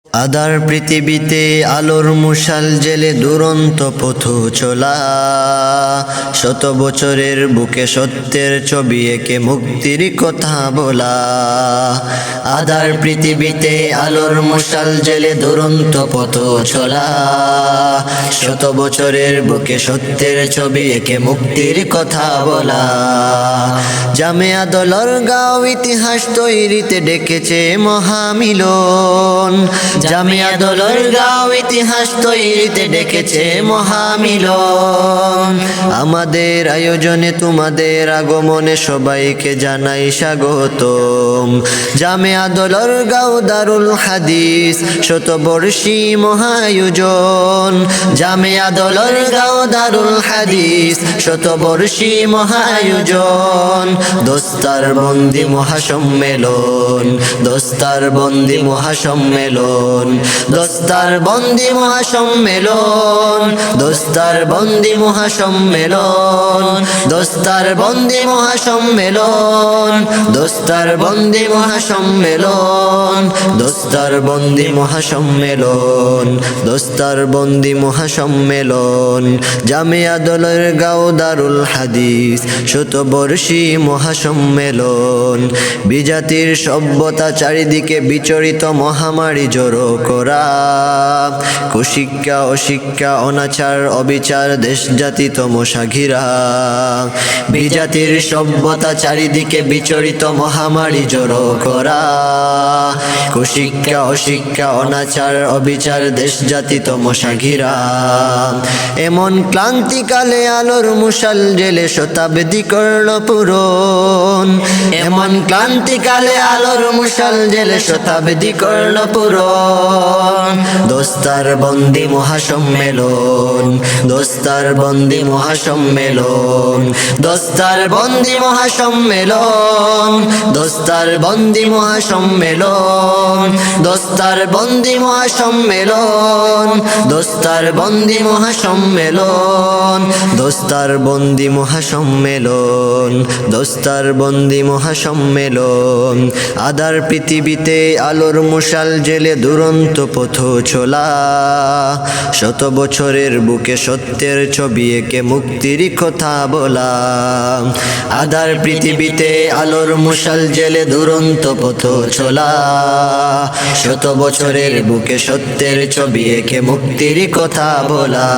আধার পৃথিবীতে আলোর মশাল জেলে দুরন্ত পথ চলা, শত বছরের বুকে সত্যের ছবি এঁকে মুক্তির কথা বলা। আধার পৃথিবীতে আলোর মশাল জেলে দুরন্ত পথ চলা, শত বছরের বুকে সত্যের ছবি এঁকে মুক্তির কথা বলা। জামিয়া দোলরগাঁও ইতিহাস তৈরিতে ডেকেছে মহামিলন, জামিয়া দোলরগাঁও ইতিহাস তৈরিতে ডেকেছে মহামিলন। আমাদের আয়োজনে তোমাদের আগমনে সবাইকে জানাই স্বাগতম। জামিয়া দোলরগাঁও দারুল হাদিস শতবর্ষী মহায়োজন, জামিয়া দোলরগাঁও দারুল হাদিস শতবর্ষী মহায়োজন। দস্তার বন্দি মহাসম্মেলন, দস্তার বন্দি মহাসম্মেলন, দস্তার বন্দি মহাসম্মেলন, দস্তার বন্দি মহাসম্মেলন, দস্তার বন্দি মহাসম্মেলন, দস্তার বন্দি মহাসম্মেলন, দস্তার বন্দি মহাসম্মেলন, দস্তার বন্দি মহাসম্মেলন। জামিয়া দোলরগাঁও দারুল হাদিস শতবর্ষী মহাসম্মেলন। বিজাতির সভ্যতা চারিদিকে বিচরিত মহামারী জড়ো করা, কুশিক্ষা অশিক্ষা অনাচার অবিচার দেশ জাতি তমসা ঘিরা। বিজাতির সভ্যতা চারিদিকে বিচরিত মহামারী জড়ো করা, কুশিক্ষা অশিক্ষা অনাচার অবিচার দেশ জাতি তমসা ঘিরা। এমন ক্লান্তিকালে আলোর মশাল জেলে শতাব্দী করল পূরণ, এমন ক্লান্তিকালে আলোর মশাল জেলে শতাব্দী করল পূরণ। দস্তার বন্দি মহাসম্মেলন, দস্তার বন্দি মহাসম্মেলন, দস্তার বন্দি মহাসম্মেলন, দস্তার বন্দি মহাসম্মেলন, দস্তার বন্দি মহাসম্মেলন, দস্তার বন্দি মহাসম্মেলন, দস্তার বন্দি মহাসম্মেলন, দস্তার বন্দি মহাসম্মেলন। আধার পৃথিবীতে আলোর মশাল জেলে দুরন্ত পথ চলা, শত বছরের বুকে সত্যের ছবি এঁকে মুক্তির কথা বলা। আধার পৃথিবীতে আলোর মশাল জেলে দুরন্ত পথ চলা, শত বছরের বুকে সত্যের ছবি এঁকে মুক্তির কথা বলা।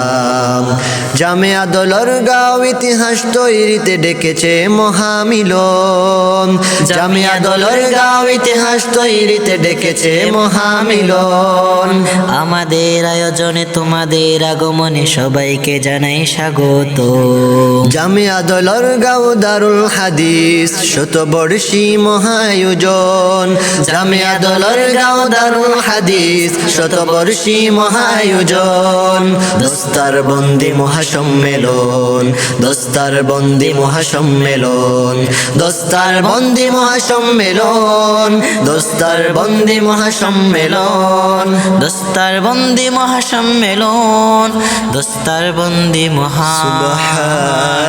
জামিয়া দোলরগাঁও ইতিহাস তৈরিতে ডেকেছে মহামিলন, জামিয়া দোলরগাঁও ইতিহাস তৈরিতে ডেকেছে মহামিলন। আমাদের আয়োজনে তোমাদের আগমনে সবাইকে জানাই স্বাগত। জামিয়া দোলরগাঁও দারুল হাদিস শতবর্ষী মহায়োজন, জামিয়া দোলরগাঁও দারুল হাদিস শতবর্ষী মহায়োজন। দস্তার বন্দি মহাসম্মেলন, দস্তার বন্দি মহাসম্মেলন, দস্তার বন্দি মহাসম্মেলন, দস্তার বন্দি মহাসম্মেলন, দস্তার বন্দি মহাসম্মেলন, দস্তার বন্দি মহা সুবহানাল্লাহ।